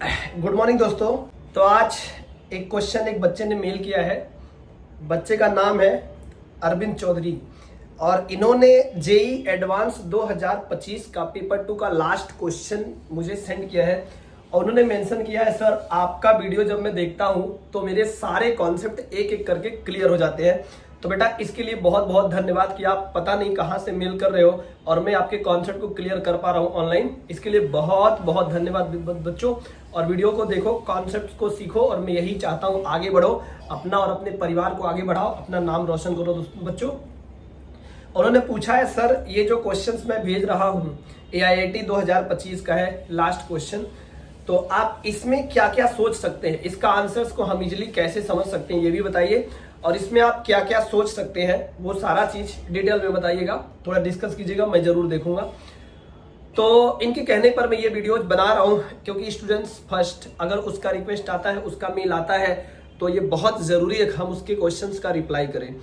Good morning दोस्तों। तो आज एक क्वेश्चन एक बच्चे ने मेल किया है। बच्चे का नाम है अरविंद चौधरी और इन्होंने जेई एडवांस 2025 का पेपर 2 का लास्ट क्वेश्चन मुझे सेंड किया है और उन्होंने मेंशन किया है, सर आपका वीडियो जब मैं देखता हूं तो मेरे सारे कॉन्सेप्ट एक एक करके क्लियर हो जाते हैं। तो बेटा इसके लिए बहुत बहुत धन्यवाद कि आप पता नहीं कहां से मेल कर रहे हो और मैं आपके कॉन्सेप्ट को क्लियर कर पा रहा हूं ऑनलाइन। इसके लिए बहुत बहुत धन्यवाद बच्चों। और वीडियो को देखो, कॉन्सेप्ट को सीखो और मैं यही चाहता हूं आगे बढ़ो, अपना और अपने परिवार को आगे बढ़ाओ, अपना नाम रोशन करो बच्चों। उन्होंने पूछा है, सर ये जो क्वेश्चंस मैं भेज रहा हूं AIIT 2025 का है लास्ट क्वेश्चन, तो आप इसमें क्या क्या सोच सकते हैं, इसका आंसर्स को हम इजिली कैसे समझ सकते हैं ये भी बताइए, और इसमें आप क्या क्या सोच सकते हैं वो सारा चीज डिटेल में बताइएगा, थोड़ा डिस्कस कीजिएगा, मैं जरूर देखूंगा। तो इनके कहने पर मैं ये वीडियोज बना रहा हूं क्योंकि स्टूडेंट्स फर्स्ट अगर उसका रिक्वेस्ट आता है, उसका मेल आता है, तो ये बहुत जरूरी है कि हम उसके क्वेश्चंस का रिप्लाई करें।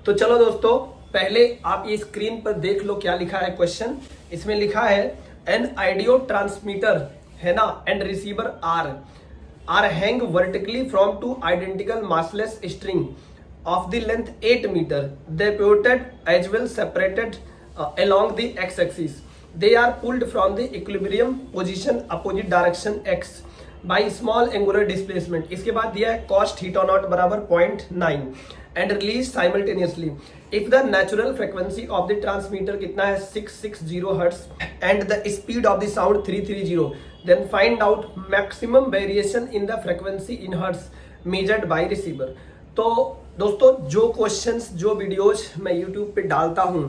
तो चलो दोस्तों, पहले आप ये स्क्रीन पर देख लो क्या लिखा है क्वेश्चन। इसमें लिखा है एन आइडियो ट्रांसमीटर है ना and receiver are hang vertically from two identical massless string of the length 8 meter. They pivoted as well separated along the x-axis. They are pulled from the equilibrium position opposite direction x by small angular displacement. इसके बाद दिया है cos theta naught बराबर 0.9 and released simultaneously. If the natural frequency of the transmitter कितना है 660 Hz and the speed of the sound 330, then find out maximum variation in the frequency in Hz measured by receiver. तो दोस्तों जो questions जो videos मैं YouTube पे डालता हूँ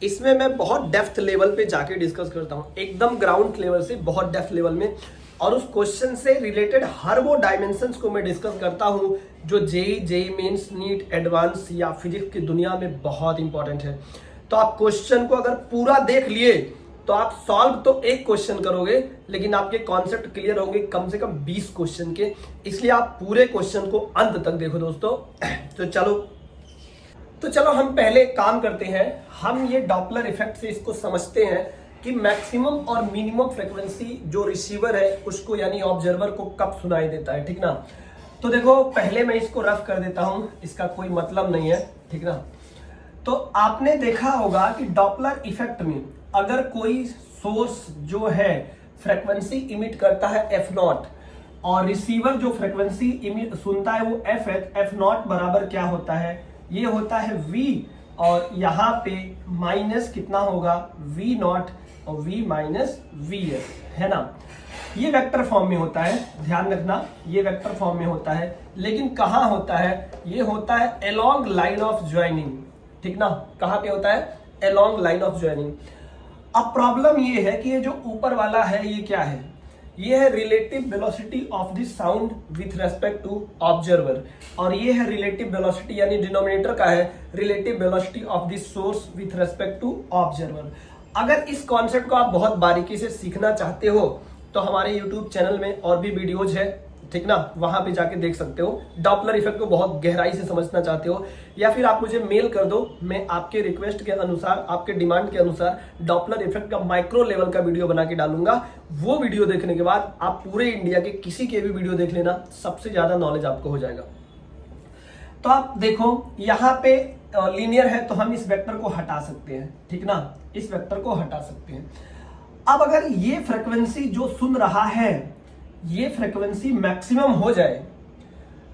इसमें मैं बहुत डेप्थ लेवल पे जाके डिस्कस करता हूँ, एकदम ग्राउंड लेवल से बहुत डेप्थ लेवल में, और उस क्वेश्चन से रिलेटेड हर वो डायमेंशंस को मैं डिस्कस करता हूँ जो जेई मेंस नीट एडवांस या फिजिक्स की दुनिया में बहुत इंपॉर्टेंट है। तो आप क्वेश्चन को अगर पूरा देख लिए तो आप सॉल्व तो एक क्वेश्चन करोगे लेकिन आपके कॉन्सेप्ट क्लियर होंगे कम से कम 20 क्वेश्चन के, इसलिए आप पूरे क्वेश्चन को अंत तक देखो दोस्तों। तो चलो हम पहले काम करते हैं, हम ये डॉपलर इफेक्ट से इसको समझते हैं कि मैक्सिमम और मिनिमम फ्रीक्वेंसी जो रिसीवर है उसको यानी ऑब्जर्वर को कब सुनाई देता है, ठीक ना। तो देखो पहले मैं इसको रफ कर देता हूं, इसका कोई मतलब नहीं है, ठीक ना। तो आपने देखा होगा कि डॉपलर इफेक्ट में अगर कोई सोर्स जो है फ्रीक्वेंसी इमिट करता है f0 और रिसीवर जो फ्रीक्वेंसी इमिट सुनता है वो f0 बराबर क्या होता है, ये होता है v, और यहाँ पे माइनस कितना होगा v0 और v माइनस vs, है ना। ये वेक्टर फॉर्म में होता है, ध्यान रखना ये वेक्टर फॉर्म में होता है, लेकिन कहाँ होता है, ये होता है अलोंग लाइन ऑफ ज्वाइनिंग, ठीक ना। कहाँ पे होता है, अलोंग लाइन ऑफ ज्वाइनिंग। अब प्रॉब्लम ये है कि ये जो ऊपर वाला है ये क्या है, ये है relative velocity of the sound with respect to observer, और ये है रिलेटिव वेलोसिटी यानी डिनोमिनेटर का है relative velocity of the source with respect to observer. अगर इस कॉन्सेप्ट को आप बहुत बारीकी से सीखना चाहते हो तो हमारे यूट्यूब चैनल में और भी वीडियोज है, ठीक ना, वहां पे जाके देख सकते हो। डॉपलर इफेक्ट को बहुत गहराई से समझना चाहते हो या फिर आप मुझे मेल कर दो, मैं आपके रिक्वेस्ट के अनुसार आपके डिमांड के अनुसार डॉपलर इफेक्ट का माइक्रो लेवल का वीडियो बना के डालूंगा। वो वीडियो देखने के बाद आप पूरे इंडिया के किसी के भी वीडियो देख लेना, सबसे ज्यादा नॉलेज आपको हो जाएगा। तो आप देखो यहाँ पे लीनियर है तो हम इस वेक्टर को हटा सकते हैं, ठीक ना, इस वेक्टर को हटा सकते हैं। अब अगर ये फ्रीक्वेंसी जो सुन रहा है ये फ्रीक्वेंसी मैक्सिमम हो जाए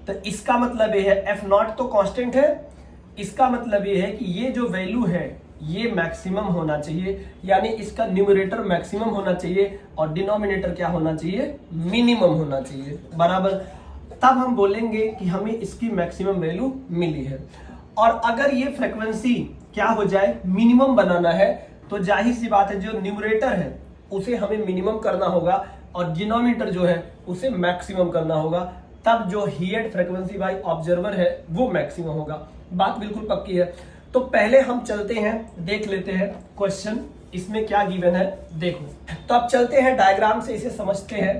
तो इसका मतलब ये है f0 तो कांस्टेंट है, इसका मतलब ये है कि ये जो वैल्यू है ये मैक्सिमम होना चाहिए, यानी इसका न्यूमरेटर मैक्सिमम होना चाहिए और डिनोमिनेटर क्या होना चाहिए, मिनिमम होना चाहिए, बराबर। तब हम बोलेंगे कि हमें इसकी मैक्सिमम वैल्यू मिली है। और अगर ये फ्रीक्वेंसी क्या हो जाए, मिनिमम बनाना है, तो जाहिर सी बात है जो न्यूमरेटर है उसे हमें मिनिमम करना होगा और डिनोमिनेटर जो है उसे मैक्सिमम करना होगा, तब जो हियर्ड फ्रीक्वेंसी बाय ऑब्जर्वर है वो मैक्सिमम होगा। बात बिल्कुल पक्की है। तो पहले हम चलते हैं, देख लेते हैं क्वेश्चन इसमें क्या गिवन है, देखो। तो अब चलते हैं डायग्राम से इसे समझते हैं।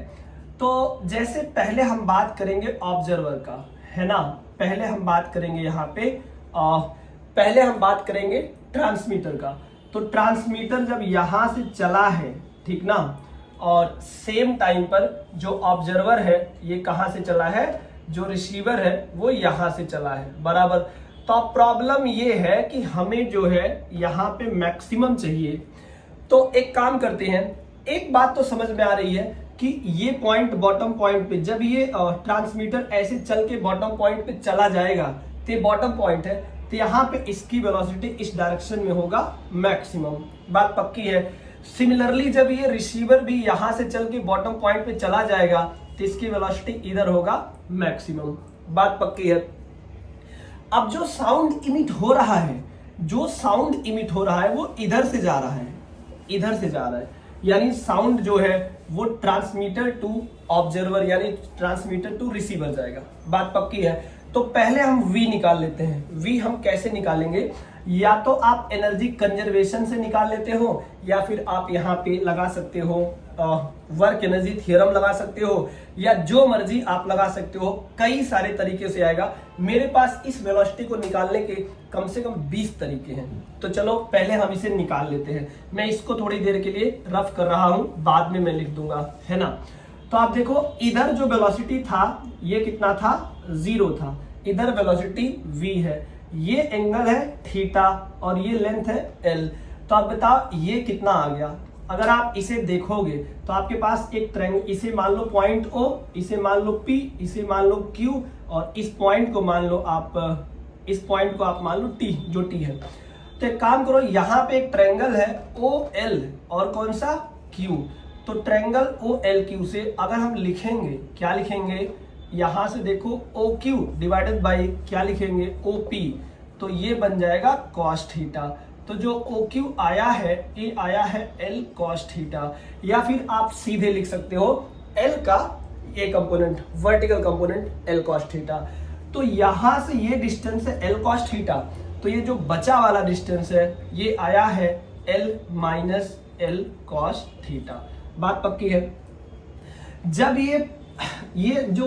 तो जैसे पहले हम बात करेंगे ऑब्जर्वर का, है ना, पहले हम बात करेंगे यहाँ पे पहले हम बात करेंगे ट्रांसमीटर का। तो ट्रांसमीटर जब यहां से चला है, ठीक ना, और सेम टाइम पर जो ऑब्जर्वर है ये कहां से चला है, जो रिसीवर है वो यहां से चला है, बराबर। तो अब प्रॉब्लम ये है कि हमें जो है यहाँ पे मैक्सिमम चाहिए। तो एक काम करते हैं, एक बात तो समझ में आ रही है कि ये पॉइंट बॉटम पॉइंट पे, जब ये ट्रांसमीटर ऐसे चल के बॉटम पॉइंट पे चला जाएगा तो ये बॉटम पॉइंट है, तो यहाँ पे इसकी वेलोसिटी इस डायरेक्शन में होगा मैक्सिमम, बात पक्की है। सिमिलरली जब ये रिसीवर भी यहाँ से चल के बॉटम पॉइंट पे चला जाएगा तो इसकी वेलोसिटी इधर होगा मैक्सिमम, बात पक्की है। अब जो साउंड इमिट हो रहा है, जो साउंड इमिट हो रहा है वो इधर से जा रहा है, इधर से जा रहा है, यानी साउंड जो है वो ट्रांसमीटर टू ऑब्जर्वर यानी ट्रांसमीटर टू रिसीवर जाएगा, बात पक्की है। तो पहले हम V निकाल लेते हैं। V हम कैसे निकालेंगे, या तो आप एनर्जी कंजर्वेशन से निकाल लेते हो, या फिर आप यहाँ पे लगा सकते हो वर्क एनर्जी थ्योरम लगा सकते हो, या जो मर्जी आप लगा सकते हो, कई सारे तरीके से आएगा। मेरे पास इस वेलोसिटी को निकालने के कम से कम 20 तरीके हैं। तो चलो पहले हम इसे निकाल लेते हैं। मैं इसको थोड़ी देर के लिए रफ कर रहा हूं, बाद में मैं लिख दूंगा, है ना। तो आप देखो इधर जो वेलोसिटी था ये कितना था, 0 था। इधर वेलोसिटी v है, ये एंगल है थीटा और ये लेंथ है l। तो आप बताओ ये कितना आ गया। अगर आप इसे देखोगे तो आपके पास एक ट्रायंगल, इसे मान लो पॉइंट O, इसे मान लो P, इसे मान लो Q, और इस पॉइंट को मान लो आप, इस पॉइंट को आप मान लो T, जो T है। तो एक काम करो, यहाँ पे एक ट्रायंगल है OL और कौन सा Q। तो ट्रायंगल OLQ से अगर हम लिखेंगे, क्या लिखेंगे, यहां से देखो OQ डिवाइडेड बाई क्या लिखेंगे OP, तो ये बन जाएगा cos थीटा। तो जो OQ आया है ये आया है L cos थीटा, या फिर आप सीधे लिख सकते हो L का ये component, vertical component L cos theta. तो यहां से ये डिस्टेंस है L cos थीटा, तो ये जो बचा वाला डिस्टेंस है ये आया है L minus L cos theta, बात पक्की है। जब ये जो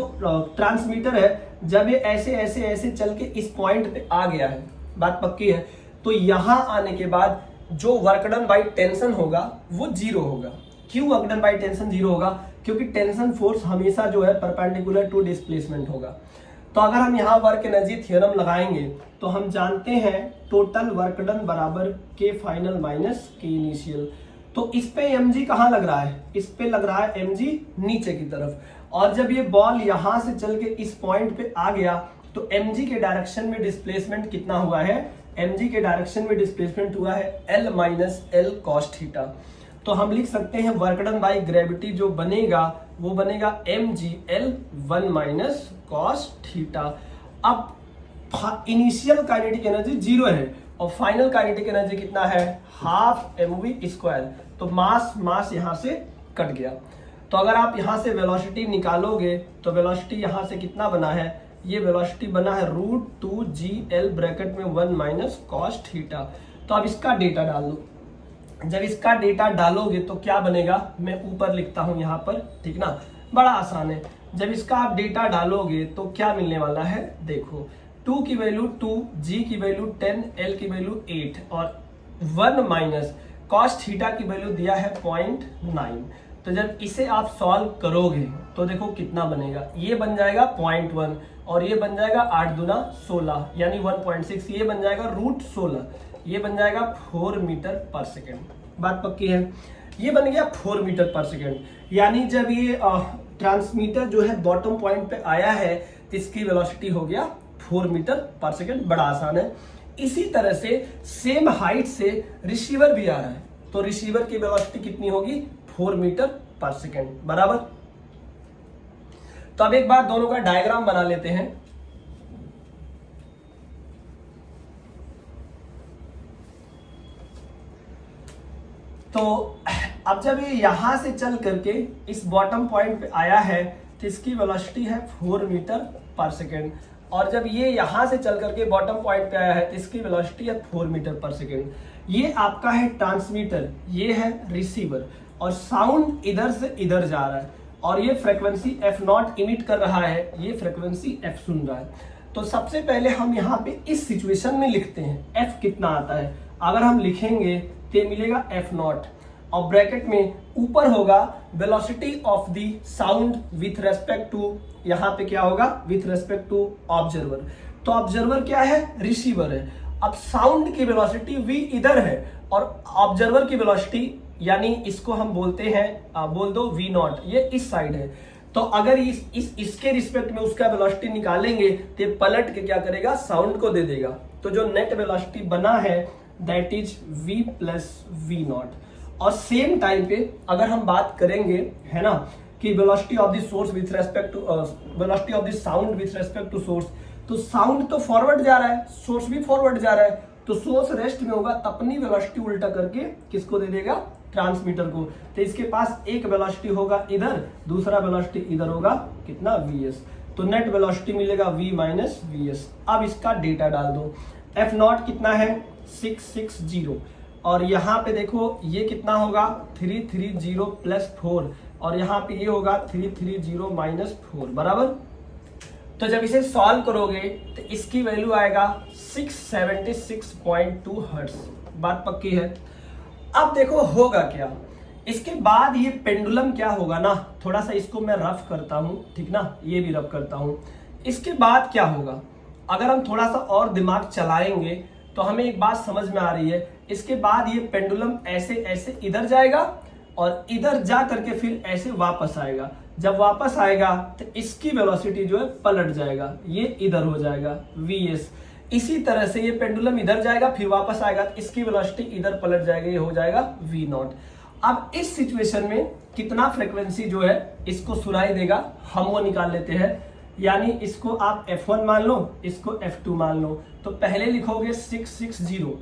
ट्रांसमीटर है, जब ये ऐसे ऐसे ऐसे चल के इस पॉइंट पे आ गया है, बात पक्की है, तो यहां आने के बाद जो वर्क डन बाई टेंशन होगा वो 0 होगा। क्यों वर्क डन बाई टेंशन 0 होगा, क्योंकि टेंशन फोर्स हमेशा जो है परपेंडिकुलर टू डिस्प्लेसमेंट होगा। तो अगर हम यहाँ वर्क एनर्जी थ्योरम लगाएंगे तो हम जानते हैं टोटल वर्क डन बराबर के फाइनल माइनस के इनिशियल। तो इस पे mg कहाँ लग रहा है, इस पे लग रहा है mg नीचे की तरफ, और जब ये बॉल यहां से चल के इस पॉइंट पे आ गया तो mg के डायरेक्शन में डिस्प्लेसमेंट कितना हुआ है, mg के डायरेक्शन में डिस्प्लेसमेंट हुआ है L minus L cos theta. तो हम लिख सकते हैं वर्क डन बाई ग्रेविटी जो बनेगा वो बनेगा mg L 1 minus cos theta. अब इनिशियल काइनेटिक एनर्जी 0 है और फाइनल काइनेटिक एनर्जी कितना है, हाफ mv स्क्वायर। तो मास यहां से कट गया। तो अगर आप यहां से वेलोसिटी निकालोगे तो वेलोसिटी यहां से कितना बना है, ये वेलोसिटी बना है √2gl ब्रैकेट में 1 माइनस cos थीटा। तो अब इसका डेटा डाल दो। जब इसका डेटा डालोगे तो क्या बनेगा, मैं ऊपर लिखता हूं यहाँ पर, ठीक ना, बड़ा आसान है। जब इसका आप डेटा डालोगे तो क्या मिलने वाला है, देखो 2 की वैल्यू 2, g की वैल्यू 10, l की वैल्यू 8 और 1 माइनस cos थीटा की वैल्यू दिया है 0.9। तो जब इसे आप सॉल्व करोगे तो देखो कितना बनेगा, ये बन जाएगा 0.1 और ये बन जाएगा 8 दूना 16 यानी 1.6, ये बन जाएगा √16, ये बन जाएगा 4 मीटर पर सेकेंड, बात पक्की है। ये बन गया 4 मीटर पर सेकेंड। यानी जब ये ट्रांसमीटर जो है बॉटम पॉइंट पे आया है तो इसकी वेलोसिटी हो गया 4 मीटर पर सेकेंड, बड़ा आसान है। इसी तरह से सेम हाइट से रिसीवर भी आ रहा है, तो रिसीवर की वेलोसिटी कितनी होगी, 4 मीटर पर सेकेंड, बराबर। तो अब एक बार दोनों का डायग्राम बना लेते हैं। तो अब जब ये यहां से चल करके इस बॉटम पॉइंट पे आया है तो इसकी वेलोसिटी है 4 मीटर पर सेकेंड, और जब ये यहां से चल करके बॉटम पॉइंट पे आया है तो इसकी वेलोसिटी है 4 मीटर पर सेकेंड। ये आपका है ट्रांसमीटर, ये है रिसीवर, और साउंड इधर से इधर जा रहा है और ये फ्रीक्वेंसी f0 इमिट कर रहा है, ये फ्रीक्वेंसी f सुन रहा है। तो सबसे पहले हम यहाँ पे इस सिचुएशन में लिखते हैं f कितना आता है। अगर हम लिखेंगे तो मिलेगा f0, और ब्रैकेट में ऊपर होगा velocity of the sound with respect to, यहां पे क्या होगा, विथ रेस्पेक्ट टू ऑब्जर्वर। तो ऑब्जर्वर क्या है, रिसीवर है। अब साउंड की वेलोसिटी v इधर है और ऑब्जर्वर की वेलोसिटी यानी इसको हम बोलते हैं बोल दो v नॉट, ये इस साइड है। तो अगर इसके रिस्पेक्ट में उसका वेलोसिटी निकालेंगे तो ये पलट के क्या करेगा, साउंड को दे देगा। तो जो नेट वेलोसिटी बना है that is v plus v nought. और सेम टाइम पे अगर हम बात करेंगे है ना कि velocity of the source with respect to velocity of the sound with respect to source, तो साउंड तो फॉरवर्ड जा रहा है, सोर्स भी फॉरवर्ड जा रहा है, तो सोर्स रेस्ट में होगा, अपनी वेलोसिटी उल्टा करके किसको दे देगा, ट्रांसमीटर को। तो इसके पास एक वेलोसिटी होगा इधर, दूसरा वेलोसिटी इधर होगा, कितना, vs। तो नेट वेलोसिटी मिलेगा v माइनस vs। अब इसका डेटा डाल दो, f नॉट कितना है 660, और यहाँ पे देखो ये कितना होगा 330 प्लस 4, और यहाँ पे ये होगा 330 माइनस 4 बराबर। तो जब इसे सॉल्व करोगे तो इसकी वैल्यू आएगा 676.2 हर्ट्ज। बात पक्की है। अब देखो होगा क्या, इसके बाद ये पेंडुलम क्या होगा ना, थोड़ा सा इसको मैं रफ करता हूं, ठीक ना, ये भी रफ करता हूं। इसके बाद क्या होगा, अगर हम थोड़ा सा और दिमाग चलाएंगे तो हमें एक बात समझ में आ रही है। इसके बाद ये पेंडुलम ऐसे ऐसे इधर जाएगा और इधर जा करके फिर ऐसे वापस आएगा। जब वापस आएगा तो इसकी वेलोसिटी जो है पलट जाएगा, ये इधर हो जाएगा vs। इसी तरह से ये पेंडुलम इधर जाएगा फिर वापस आएगा तो इसकी वेलोसिटी इधर पलट जाएगा, ये हो जाएगा v नॉट। अब इस सिचुएशन में कितना फ्रीक्वेंसी जो है इसको सुनाई देगा, हम वो निकाल लेते हैं। यानी इसको आप f1 मान लो, इसको f2 मान लो। तो पहले लिखोगे 660।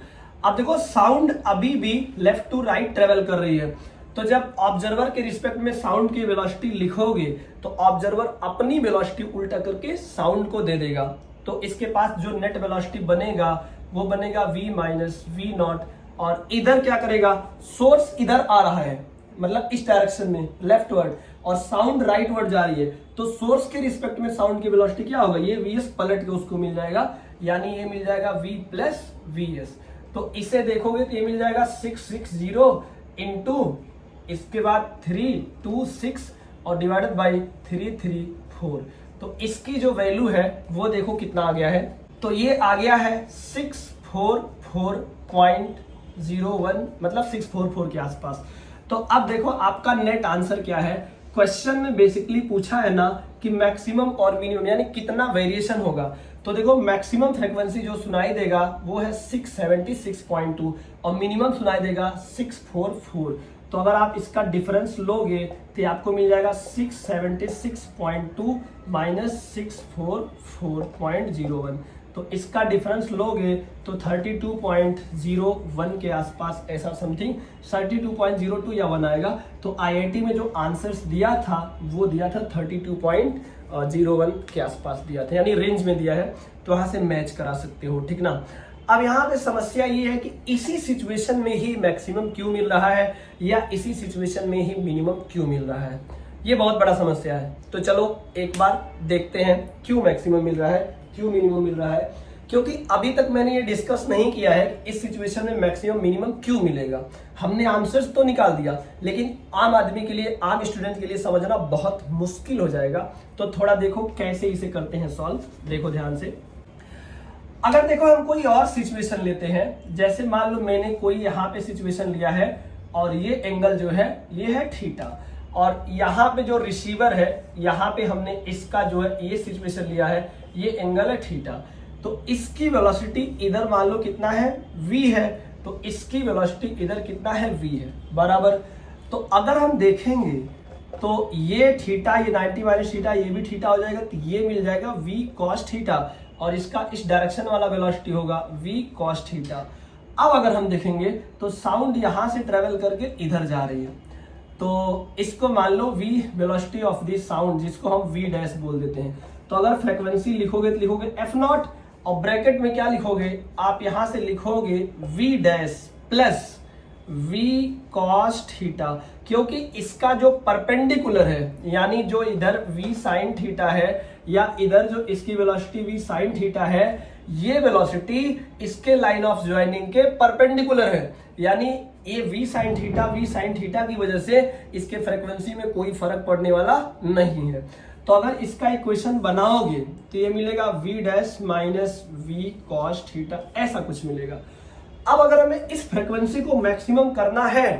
अब देखो साउंड अभी भी लेफ्ट टू राइट ट्रेवल कर रही है, तो जब ऑब्जर्वर के रिस्पेक्ट में साउंड की वेलोसिटी लिखोगे तो ऑब्जर्वर अपनी वेलोसिटी उल्टा करके साउंड को दे देगा। तो इसके पास जो नेट वेलोसिटी बनेगा वो बनेगा v माइनस v नॉट, और इधर क्या करेगा, सोर्स इधर आ रहा है मतलब इस डायरेक्शन में लेफ्टवर्ड, और साउंड राइटवर्ड जा रही है, तो सोर्स के रिस्पेक्ट में साउंड की वेलोसिटी क्या होगा, ये vs पलट के उसको मिल जाएगा, यानी ये मिल जाएगा v प्लस vs। तो इसे देखोगे तो ये मिल जाएगा 660 इंटू इसके बाद 326 और डिवाइडेड बाई 334। तो इसकी जो वैल्यू है वो देखो कितना आ गया है, तो ये आ गया है 644.01, मतलब 644 के आसपास। तो अब देखो आपका नेट आंसर क्या है। क्वेश्चन में बेसिकली पूछा है ना कि मैक्सिमम और मिनिमम यानी कितना वेरिएशन होगा, तो देखो मैक्सिमम फ्रीक्वेंसी जो सुनाई देगा वो है 676.2 और मिनिमम सुनाई देगा 644। तो अगर आप इसका डिफरेंस लोगे तो आपको मिल जाएगा 676.2 माइनस 644.01। तो इसका डिफरेंस लोगे तो 32.01 के आसपास, ऐसा समथिंग 32.02 या 1 आएगा। तो आईआईटी में जो आंसर्स दिया था वो दिया था 32.01 के आसपास दिया था, यानी रेंज में दिया है, तो वहां से मैच करा सकते हो, ठीक ना। अब यहाँ पे समस्या ये है कि इसी सिचुएशन में ही मैक्सिमम क्यों मिल रहा है या इसी सिचुएशन में ही मिनिमम क्यों मिल रहा है, ये बहुत बड़ा समस्या है। तो चलो एक बार देखते हैं क्यों मैक्सिमम मिल रहा है, क्यों मिनिमम मिल रहा है। क्योंकि अभी तक मैंने ये डिस्कस नहीं किया है कि इस सिचुएशन में मैक्सिमम मिनिमम क्यों मिलेगा। हमने आंसर्स तो निकाल दिया, लेकिन आम आदमी के लिए, आम स्टूडेंट के लिए समझना बहुत मुश्किल हो जाएगा। तो थोड़ा देखो कैसे इसे करते हैं सॉल्व, देखो ध्यान से। अगर देखो हम कोई और सिचुएशन लेते हैं, जैसे मान लो मैंने कोई यहाँ पे सिचुएशन लिया है और ये एंगल जो है ये है थीटा, और यहाँ पे जो रिसीवर है यहाँ पे हमने इसका जो है ये सिचुएशन लिया है, ये एंगल है थीटा। तो इसकी वेलोसिटी इधर मान लो कितना है, v है, तो इसकी वेलोसिटी इधर कितना है, v है बराबर। तो अगर हम देखेंगे तो ये थीटा, ये 90 माइनस थीटा, ये भी थीटा हो जाएगा, तो ये मिल जाएगा v cos थीटा, और इसका इस डायरेक्शन वाला वेलोसिटी होगा v cos थीटा। अब अगर हम देखेंगे तो साउंड यहां से ट्रेवल करके इधर जा रही है, तो इसको मान लो v velocity of this sound, जिसको हम v डैश बोल देते हैं। तो अगर फ्रीक्वेंसी लिखोगे तो लिखोगे f नॉट, और ब्रैकेट में क्या लिखोगे, आप यहां से लिखोगे v dash plus v cos theta, क्योंकि इसका जो परपेंडिकुलर है यानी जो इधर v sin थीटा है या इधर जो इसकी वेलोसिटी v sin थीटा है, ये वेलोसिटी इसके लाइन ऑफ ज्वाइनिंग के परपेंडिकुलर है, यानी ये v sin थीटा की वजह से इसके फ्रीक्वेंसी में कोई फर्क पड़ने वाला नहीं है। तो अगर इसका इक्वेशन बनाओगे तो ये मिलेगा v dash minus v cos theta, ऐसा कुछ मिलेगा। अब अगर हमें इस फ्रीक्वेंसी को मैक्सिमम करना है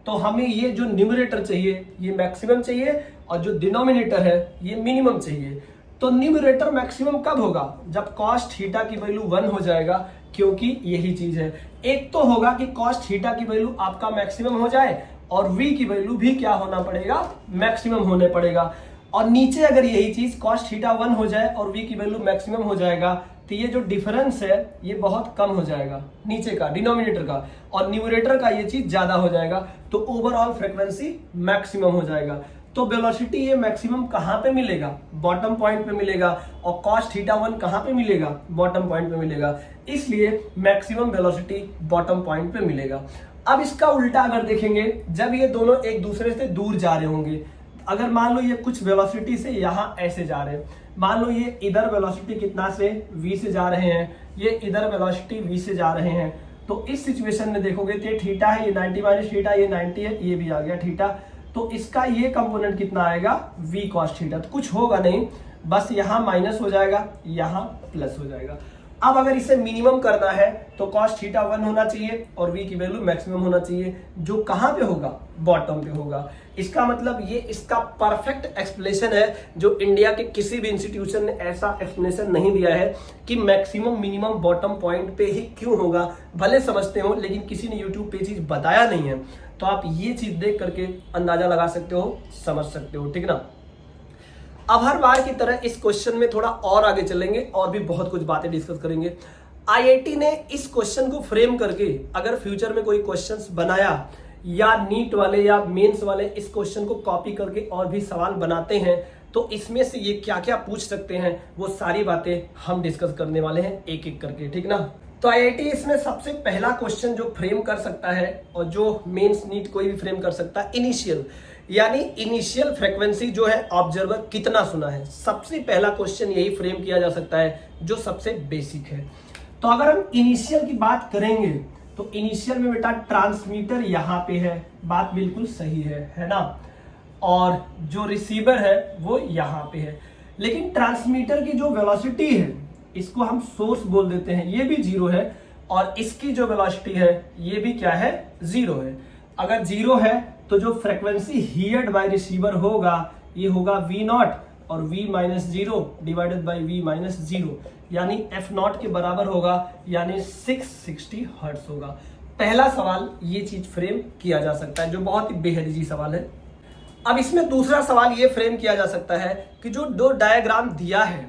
तो हमें ये जो न्यूमरेटर चाहिए ये मैक्सिमम चाहिए और जो डिनोमिनेटर है ये मिनिमम चाहिए। तो न्यूमरेटर मैक्सिमम कब होगा? जब cos थीटा की वैल्यू 1 हो जाएगा, क्योंकि यही चीज है। एक तो होगा कि cos थीटा की वैल्यू आपका मैक्सिमम हो जाए और v की वैल्यू भी क्या होना पड़ेगा? मैक्सिमम होने पड़ेगा। और नीचे अगर यही चीज cos थीटा 1 हो जाए और v की वैल्यू मैक्सिमम हो जाएगा तो ये जो डिफरेंस है ये बहुत कम हो जाएगा नीचे का डिनोमिनेटर का, और न्यूमरेटर का ये चीज ज्यादा हो जाएगा, तो ओवरऑल फ्रीक्वेंसी मैक्सिमम हो जाएगा। तो वेलोसिटी ये मैक्सिमम कहां पे मिलेगा? बॉटम पॉइंट पे मिलेगा। और cos थीटा 1 कहां पे मिलेगा? बॉटम पॉइंट पे मिलेगा। इसलिए मैक्सिमम वेलोसिटी बॉटम पॉइंट पे मिलेगा। अब इसका उल्टा अगर देखेंगे, जब ये दोनों एक दूसरे से दूर जा रहे होंगे, अगर मान लो ये कुछ वेलोसिटी से यहां ऐसे जा रहे हैं, मान लो ये इधर वेलोसिटी कितना से v से जा रहे हैं, ये इधर वेलोसिटी v से जा रहे हैं, तो इस सिचुएशन में देखोगे तो ये थीटा है, ये 90 माइनस थीटा, ये 90 है, ये भी आ गया थीटा, तो इसका ये कंपोनेंट कितना आएगा? v cos theta. तो कुछ होगा नहीं, बस यहाँ माइनस हो जाएगा, यहाँ प्लस हो जाएगा। अब अगर इसे मिनिमम करना है तो cos थीटा 1 होना चाहिए और v की वैल्यू मैक्सिमम होना चाहिए, जो कहां पे होगा? बॉटम पे होगा। इसका मतलब ये इसका परफेक्ट एक्सप्लेनेशन है, जो इंडिया के किसी भी इंस्टीट्यूशन ने ऐसा एक्सप्लेनेशन नहीं दिया है कि मैक्सिमम मिनिमम बॉटम पॉइंट पे ही क्यों होगा। भले समझते हो लेकिन किसी ने यूट्यूब पे चीज बताया नहीं है, तो आप ये चीज देख करके अंदाजा लगा सकते हो, समझ सकते हो, ठीक ना। अब हर बार की तरह इस क्वेश्चन में थोड़ा और आगे चलेंगे और भी बहुत कुछ बातें डिस्कस करेंगे। आईआईटी ने इस क्वेश्चन को फ्रेम करके अगर फ्यूचर में कोई क्वेश्चंस बनाया या नीट वाले या मेंस वाले इस क्वेश्चन को कॉपी करके और भी सवाल बनाते हैं, तो इसमें से ये क्या क्या पूछ सकते हैं वो सारी बातें हम डिस्कस करने वाले हैं एक एक करके, ठीक ना। तो आईआईटी इसमें सबसे पहला क्वेश्चन जो फ्रेम कर सकता है और जो मेंस नीट कोई भी फ्रेम कर सकता है, इनिशियल, यानी इनिशियल फ्रीक्वेंसी जो है ऑब्जर्वर कितना सुना है। सबसे पहला क्वेश्चन यही फ्रेम किया जा सकता है जो सबसे बेसिक है। तो अगर हम इनिशियल की बात करेंगे तो इनिशियल में बेटा ट्रांसमीटर यहाँ पे है, बात बिल्कुल सही है ना, और जो रिसीवर है वो यहाँ पे है। लेकिन ट्रांसमीटर की जो वेलोसिटी है इसको हम सोर्स बोल देते हैं, ये भी 0 है, और इसकी जो वेलोसिटी है ये भी क्या है? 0 है। अगर 0 है तो जो फ्रीक्वेंसी हियर्ड बाय रिसीवर होगा ये होगा v0 और v minus 0 divided by v minus 0, यानी f0 के बराबर होगा, यानी 660 हर्ट्ज होगा। पहला सवाल ये चीज फ्रेम किया जा सकता है, जो बहुत ही बेहद इजी सवाल है। अब इसमें दूसरा सवाल ये फ्रेम किया जा सकता है कि जो दो डायग्राम दिया है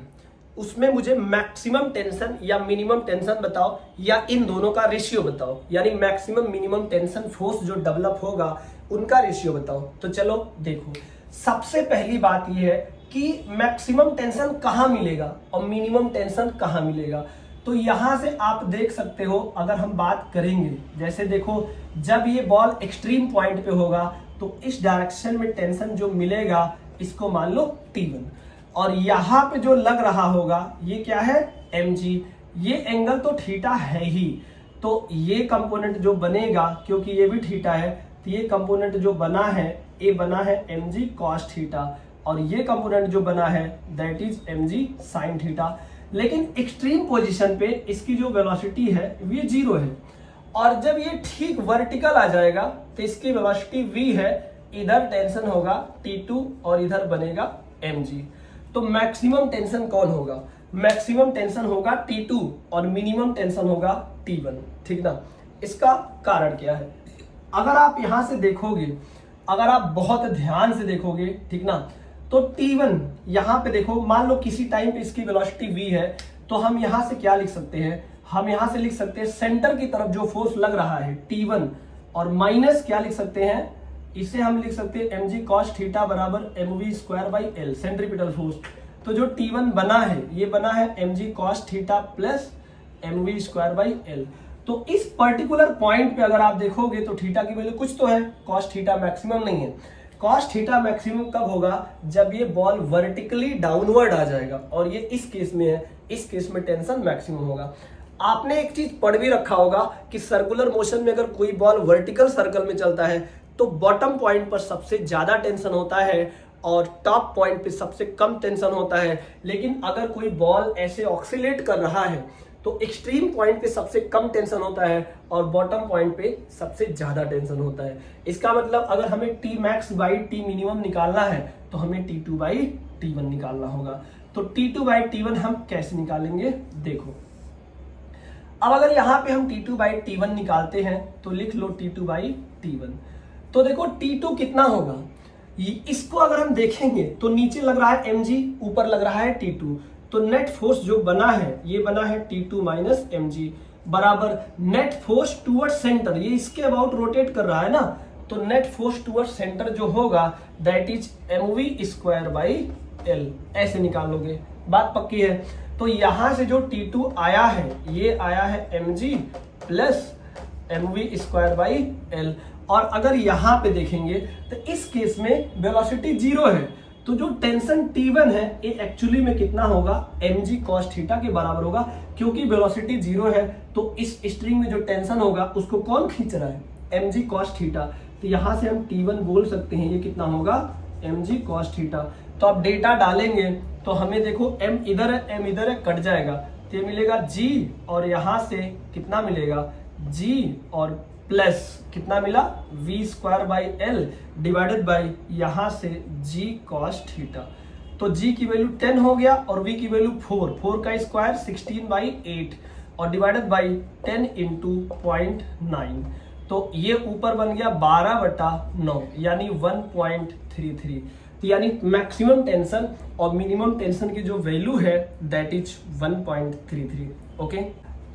उसमें मुझे मैक्सिमम टेंशन या मिनिमम टेंशन बताओ, या इन दोनों का रेशियो बताओ, यानी मैक्सिमम मिनिमम टेंशन फोर्स जो डेवलप होगा उनका रेशियो बताओ। तो चलो देखो, सबसे पहली बात यह है कि मैक्सिमम टेंशन कहां मिलेगा और मिनिमम टेंशन कहां मिलेगा। तो यहां से आप देख सकते हो, अगर हम बात करेंगे, जैसे देखो जब ये बॉल एक्सट्रीम पॉइंट पे होगा तो इस डायरेक्शन में टेंशन जो मिलेगा इसको मान लो T1, और यहां पे जो लग रहा होगा ये क्या है? mg। ये एंगल तो थीटा है ही, तो ये कंपोनेंट जो बनेगा, क्योंकि ये भी थीटा है, तो ये कंपोनेंट जो बना है ये बना है mg cos थीटा, और ये कंपोनेंट जो बना है that is mg sin theta. लेकिन एक्सट्रीम पोजीशन पे इसकी जो वेलोसिटी है ये 0 है, और जब ये ठीक वर्टिकल आ जाएगा तो इसकी वेलोसिटी v है, इधर टेंशन होगा T2 और इधर बनेगा mg। तो मैक्सिमम टेंशन कौन होगा? मैक्सिमम टेंशन होगा T2 और मिनिमम टेंशन होगा T1, ठीक ना। इसका कारण क्या है? अगर आप यहां से देखोगे, अगर आप बहुत ध्यान से देखोगे, ठीक ना, तो T1 यहां पे देखो, मान लो किसी टाइम पे इसकी वेलोसिटी v है, तो हम यहां से क्या लिख सकते हैं? हम यहां से लिख सकते हैं सेंटर की तरफ जो फोर्स लग रहा है T1, और माइनस क्या लिख सकते हैं? इसे हम लिख सकते हैं mg cos थीटा बराबर mv square by l, centripetal force. तो जो T1 बना है ये बना है mg cos theta plus mv square by l। तो इस पर्टिकुलर पॉइंट पे अगर आप देखोगे तो थीटा की वैल्यू कुछ तो है, कॉस थीटा मैक्सिमम नहीं है। कॉस थीटा मैक्सिमम कब होगा, जब ये बॉल वर्टिकली डाउनवर्ड आ जाएगा, और ये इस केस में है, इस केस में टेंशन मैक्सिमम होगा। आपने एक चीज पढ़ भी रखा होगा कि सर्कुलर मोशन में अगर कोई बॉल वर्टिकल सर्कल में चलता है तो बॉटम पॉइंट पर सबसे ज्यादा टेंशन होता है और टॉप पॉइंट पे सबसे कम टेंशन होता है। लेकिन अगर कोई बॉल ऐसे ऑक्सीलेट कर रहा है तो एक्सट्रीम पॉइंट पे सबसे कम टेंशन होता है और बॉटम पॉइंट पे सबसे ज्यादा टेंशन होता है। इसका मतलब अगर हमें T max by T minimum निकालना है तो हमें T2 बाई T1 निकालना होगा। तो T2 बाई T1 हम कैसे निकालेंगे, देखो अब अगर यहाँ पे हम T2 बाई T1 निकालते हैं तो लिख लो T2 बाई T1। तो देखो T2 कितना होगा, इसको अगर हम देखेंगे तो नीचे लग रहा है mg, ऊपर लग रहा है T2, तो नेट फोर्स जो बना है ये बना है T2 माइनस mg बराबर नेट फोर्स टूवर्ड सेंटर, ये इसके अबाउट रोटेट कर रहा है ना, तो नेट फोर्स टूवर्ड सेंटर जो होगा that is mv square by l, ऐसे निकालोगे, बात पक्की है। तो यहां से जो T2 आया है ये आया है mg plus mv square by l, और अगर यहां पे देखेंगे तो इस केस में वेलोसिटी जीरो है, तो जो टेंशन T1 है ये एक्चुअली में कितना होगा, mg cos थीटा के बराबर होगा, क्योंकि वेलोसिटी जीरो है तो इस स्ट्रिंग में जो टेंशन होगा उसको कौन खींच रहा है, mg cos थीटा। तो यहां से हम T1 बोल सकते हैं ये कितना होगा, mg cos थीटा। तो अब डेटा डालेंगे तो हमें देखो m इधर है, m इधर है, कट जाएगा तो ये मिलेगा g, और यहां से कितना मिलेगा g, और प्लस कितना मिला v square by L divided by यहां से g cos थीटा। तो g की वैल्यू 10 हो गया और v की वैल्यू 4, 4 का स्क्वायर 16 बाई 8 और डिवाइडेड बाई 10 इंटू 0.9, तो ये ऊपर बन गया 12/9 यानी 1.33। तो यानी मैक्सिमम टेंशन और मिनिमम टेंशन की जो वैल्यू है दैट इज 1.33। ओके,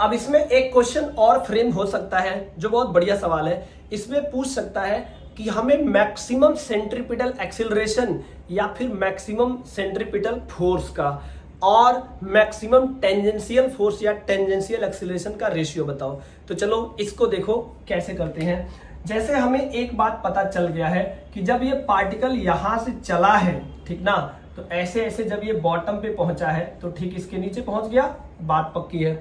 अब इसमें एक क्वेश्चन और फ्रेम हो सकता है जो बहुत बढ़िया सवाल है। इसमें पूछ सकता है कि हमें मैक्सिमम सेंट्रीपिटल एक्सीलरेशन या फिर मैक्सिमम सेंट्रीपिटल फोर्स का और मैक्सिमम टेंजेंशियल फोर्स या टेंजेंशियल एक्सीलरेशन का रेशियो बताओ। तो चलो इसको देखो कैसे करते हैं। जैसे हमें एक बात पता चल गया है कि जब ये पार्टिकल यहां से चला है, ठीक ना, तो ऐसे ऐसे जब ये बॉटम पे पहुंचा है तो ठीक इसके नीचे पहुंच गया, बात पक्की है।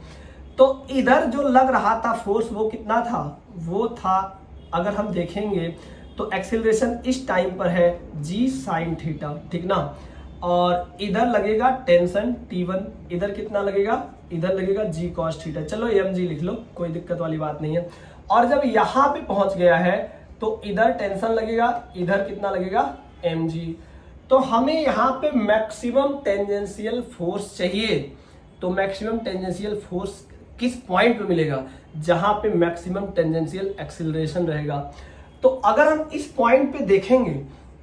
तो इधर जो लग रहा था फोर्स वो कितना था, वो था अगर हम देखेंगे तो एक्सीलरेशन इस टाइम पर है g साइन थीटा, ठीक ना, और इधर लगेगा टेंशन T1, इधर कितना लगेगा, इधर लगेगा g cos थीटा। चलो mg लिख लो, कोई दिक्कत वाली बात नहीं है। और जब यहां पे पहुंच गया है तो इधर टेंशन लगेगा, इधर कितना लगेगा mg। तो हमें यहाँ पे मैक्सिमम टेंजेंशियल फोर्स चाहिए, तो मैक्सिमम टेंजेंशियल फोर्स किस पॉइंट पे मिलेगा, जहां पे मैक्सिमम टेंजेंशियल एक्सीलरेशन रहेगा। तो अगर हम इस पॉइंट पे देखेंगे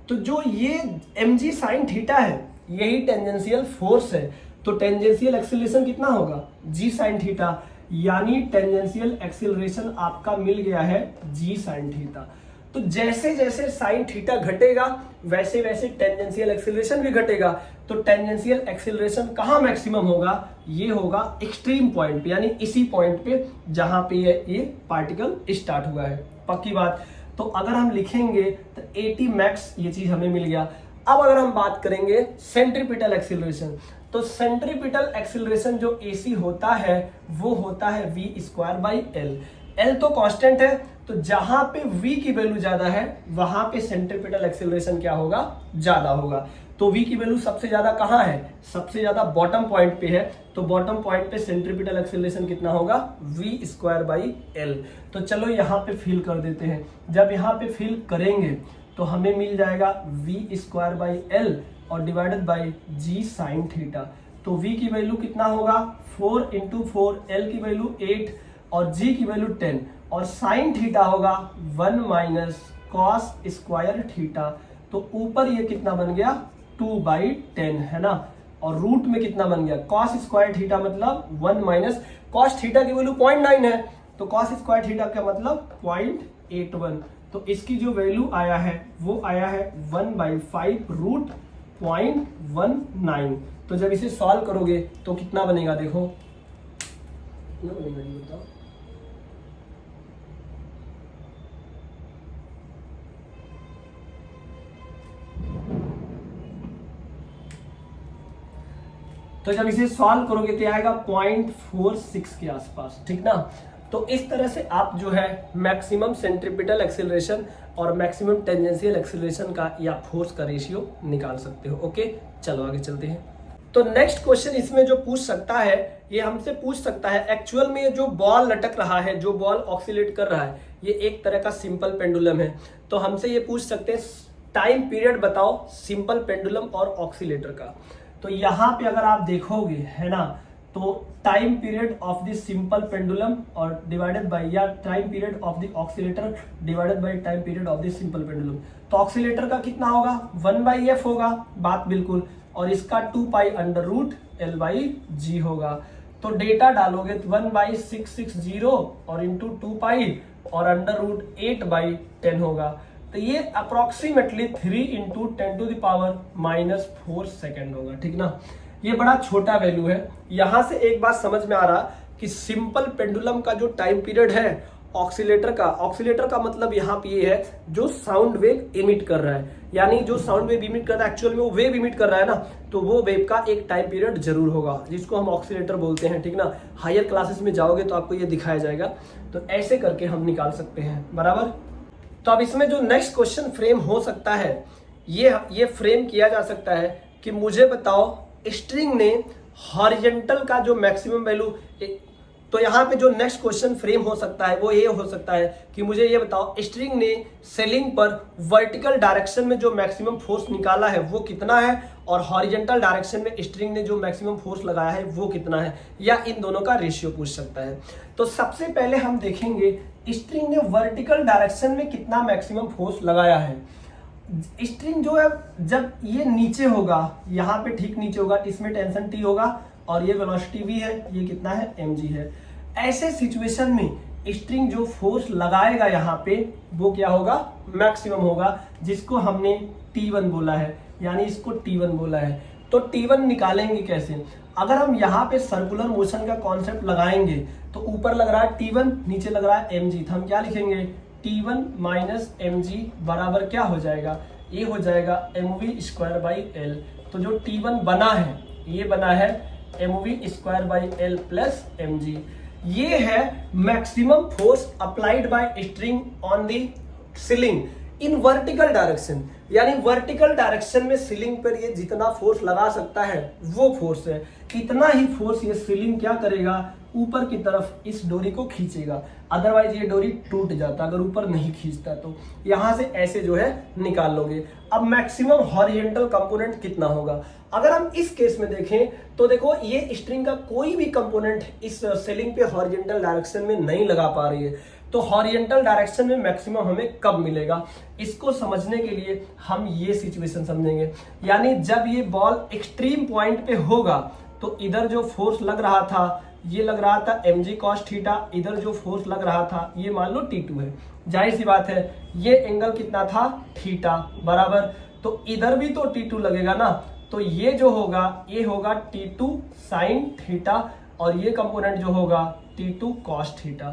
तो जो ये mg साइन थीटा है यही टेंजेंशियल फोर्स है, तो टेंजेंशियल एक्सीलरेशन कितना होगा g साइन थीटा, यानी टेंजेंशियल एक्सीलरेशन आपका मिल गया है g साइन थीटा। तो जैसे जैसे साइन थीटा घटेगा वैसे वैसे टेंजेंशियल एक्सीलरेशन भी घटेगा। तो टेंजेंशियल एक्सीलरेशन कहाँ मैक्सिमम होगा, ये होगा एक्सट्रीम पॉइंट पे, यानी इसी पॉइंट पे जहां पे ये पार्टिकल स्टार्ट हुआ है, पक्की बात। तो अगर हम लिखेंगे तो 80 मैक्स ये चीज हमें मिल गया। अब अगर हम बात करेंगे सेंट्रीपिटल एक्सीलरेशन, तो सेंट्रीपिटल एक्सीलरेशन जो AC होता है वो होता है v square by L. L तो कांस्टेंट है, तो जहां पे v की वैल्यू ज्यादा है वहां पे सेंट्रीपिटल एक्सीलरेशन क्या होगा, ज्यादा होगा। तो v की वैल्यू सबसे ज्यादा कहां है, सबसे ज्यादा बॉटम पॉइंट पे है, तो बॉटम पॉइंट पे सेंट्रीपिटल एक्सीलरेशन कितना होगा, v स्क्वायर बाई एल। तो चलो यहाँ पे फिल कर देते हैं। जब यहाँ पे फिल करेंगे तो हमें मिल जाएगा v स्क्वायर बाई एल और divided by g sine theta. तो v की वैल्यू कितना होगा 4 इंटू 4, l की वैल्यू 8 और g की वैल्यू 10 और साइन थीटा होगा 1 माइनस कॉस स्क्वायर थीटा। तो ऊपर ये कितना बन गया 2/10 है ना, और रूट में कितना बन गया कॉस स्क्वायर थीटा मतलब 1 माइनस कॉस थीटा की वैल्यू 0.9 है, तो कॉस स्क्वायर थीटा का मतलब 0.81। तो इसकी जो वैल्यू आया है वो आया है 1/5 रूट 0.19। तो जब इसे सॉल्व करोगे तो कितना बनेगा, देखो कितना बनेगा ये बताओ, तो जब इसे सॉल्व करोगे तो आएगा 0.46 के आसपास, ठीक ना। तो इस तरह से आप जो है मैक्सिमम सेंट्रीपिटल एक्सेलरेशन और मैक्सिमम टेंजेंशियल एक्सेलरेशन का या फोर्स का रेशियो निकाल सकते हो। ओके, चलो आगे चलते हैं। तो नेक्स्ट क्वेश्चन इसमें जो पूछ सकता है, ये हमसे पूछ सकता है एक्चुअल में ये जो बॉल लटक रहा है, जो बॉल ऑक्सीलेट कर रहा है, ये एक तरह का सिंपल पेंडुलम है। तो हमसे ये पूछ सकते हैं टाइम पीरियड बताओ सिंपल पेंडुलम और ऑक्सीलेटर का। तो यहाँ पे अगर आप देखोगे है ना, तो time period of the simple pendulum और डिवाइडेड बाय, या time period of the oscillator divided by time period of the simple pendulum. तो ऑक्सीलेटर का कितना होगा, 1/f होगा, बात बिल्कुल, और इसका 2π√L/g होगा। तो डेटा डालोगे तो 1/660 और इंटू 2π और √8/10 होगा। तो ये अप्रोक्सीमेटली 3 × 10⁻⁻⁴ सेकेंड होगा, ठीक ना। ये बड़ा छोटा वैल्यू है। यहां से एक बात समझ में आ रहा कि सिंपल पेंडुलम का जो टाइम पीरियड है ऑक्सीलेटर का मतलब यहाँ पे ये है जो साउंड वेव इमिट कर रहा है, यानी जो साउंड वेव इमिट कर रहा है एक्चुअल में वो वेव इमिट कर रहा है ना, तो वो वेव का एक टाइम पीरियड जरूर होगा जिसको हम ऑक्सीलेटर बोलते हैं, ठीक ना। हायर क्लासेस में जाओगे तो आपको ये दिखाया जाएगा। तो ऐसे करके हम निकाल सकते हैं, बराबर। तो अब इसमें जो नेक्स्ट क्वेश्चन फ्रेम हो सकता है, ये फ्रेम किया जा सकता है कि मुझे बताओ स्ट्रिंग ने हॉरिजॉन्टल का जो मैक्सिमम वैल्यू, तो यहाँ पे जो नेक्स्ट क्वेश्चन फ्रेम हो सकता है वो ये हो सकता है कि मुझे ये बताओ स्ट्रिंग ने सेलिंग पर वर्टिकल डायरेक्शन में जो मैक्सिमम फोर्स निकाला है वो कितना है, और हॉरिजॉन्टल डायरेक्शन में स्ट्रिंग ने जो मैक्सिमम फोर्स लगाया है वो कितना है, या इन दोनों का रेशियो पूछ सकता है। तो सबसे पहले हम देखेंगे स्ट्रिंग ने वर्टिकल डायरेक्शन में कितना मैक्सिमम फोर्स लगाया है। स्ट्रिंग जो है जब ये नीचे होगा, यहाँ पे ठीक नीचे होगा, इसमें टेंशन T होगा और ये वेलोसिटी V है, ये कितना है mg है। ऐसे सिचुएशन में स्ट्रिंग जो फोर्स लगाएगा यहाँ पे वो क्या होगा, मैक्सिमम होगा, जिसको हमने T1 बोला है, यानी इसको T1 बोला है। तो T1 निकालेंगे कैसे, अगर हम यहाँ पे सर्कुलर मोशन का कॉन्सेप्ट लगाएंगे तो ऊपर लग रहा है T1, नीचे लग रहा है mg, तो हम क्या लिखेंगे T1 - mg बराबर क्या हो जाएगा, ये हो जाएगा mv²/L। तो जो T1 बना है ये बना है mv²/L + mg। ये है maximum force applied by string on the ceiling in vertical direction, यानी वर्टिकल डायरेक्शन में सीलिंग पर ये जितना फोर्स लगा सकता है वो फोर्स है। इतना ही फोर्स ये सीलिंग क्या करेगा, ऊपर की तरफ इस डोरी को खींचेगा, अदरवाइज ये डोरी टूट जाता अगर ऊपर नहीं खींचता। तो यहां से ऐसे जो है निकाल लोगे। अब मैक्सिमम हॉरिजॉन्टल कंपोनेंट कितना होगा, अगर हम इस केस में देखें तो देखो ये स्ट्रिंग का कोई भी कंपोनेंट इस सीलिंग पे हॉरिजॉन्टल डायरेक्शन में नहीं लगा पा रही है, तो हॉरिजॉन्टल डायरेक्शन में मैक्सिमम हमें कब मिलेगा, इसको समझने के लिए हम ये सिचुएशन समझेंगे। यानी जब ये बॉल एक्सट्रीम पॉइंट पे होगा तो इधर जो फोर्स लग रहा था ये लग रहा था mg cos थीटा, इधर जो फोर्स लग रहा था ये मान लो T2 है, जाहिर सी बात है ये एंगल कितना था थीटा, बराबर। तो इधर भी तो T2 लगेगा ना, तो ये जो होगा ये होगा T2 sin थीटा और ये कंपोनेंट जो होगा T2 cos थीटा।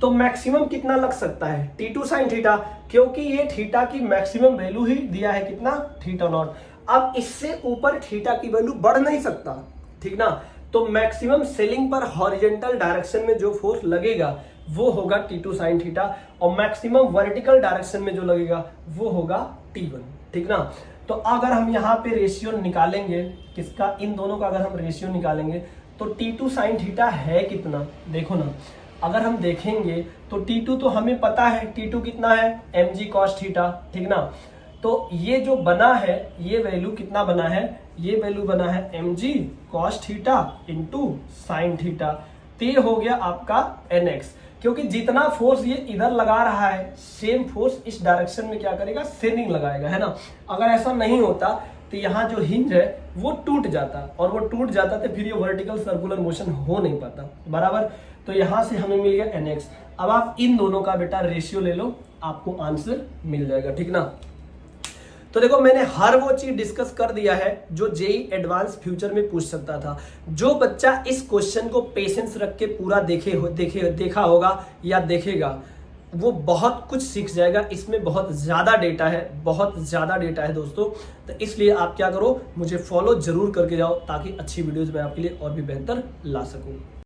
तो मैक्सिमम कितना लग सकता है T2 sin थीटा, क्योंकि ये थीटा की मैक्सिमम वैल्यू ही दिया है कितना θ0। अब इससे ऊपर थीटा की वैल्यू बढ़ नहीं सकता, ठीक ना। तो मैक्सिमम सेलिंग पर हॉरिजॉन्टल डायरेक्शन में जो फोर्स लगेगा वो होगा T2 sin थीटा, और मैक्सिमम वर्टिकल डायरेक्शन में जो लगेगा वो होगा T1, ठीक ना। तो अगर हम यहाँ पे रेशियो निकालेंगे किसका, इन दोनों का अगर हम रेशियो निकालेंगे तो T2 sin थीटा है कितना, देखो ना, अगर हम देखेंगे तो T2 तो हमें पता है, T2 कितना है mg cos थीटा, ठीक ना। तो ये जो बना है ये वैल्यू कितना बना है, ये वैल्यू बना है mg cos theta into sine theta. तो ये हो गया आपका nx, क्योंकि जितना फोर्स ये इधर लगा रहा है सेम फोर्स इस डायरेक्शन में क्या करेगा, सेलिंग लगाएगा, है ना। अगर ऐसा नहीं होता तो यहाँ जो हिंज है वो टूट जाता, और वो टूट जाता तो फिर ये वर्टिकल सर्कुलर मोशन हो नहीं पाता, बराबर। तो यहाँ से हमें मिल गया nx। अब आप इन दोनों का बेटा रेशियो ले लो, आपको आंसर मिल जाएगा, ठीक ना। तो देखो मैंने हर वो चीज डिस्कस कर दिया है जो जेई एडवांस फ्यूचर में पूछ सकता था। जो बच्चा इस क्वेश्चन को पेशेंस रख के पूरा देखा होगा या देखेगा, वो बहुत कुछ सीख जाएगा। इसमें बहुत ज़्यादा डेटा है, बहुत ज़्यादा डेटा है दोस्तों। तो इसलिए आप क्या करो, मुझे फॉलो जरूर करके जाओ ताकि अच्छी वीडियोज़ मैं आपके लिए और भी बेहतर ला सकूँ।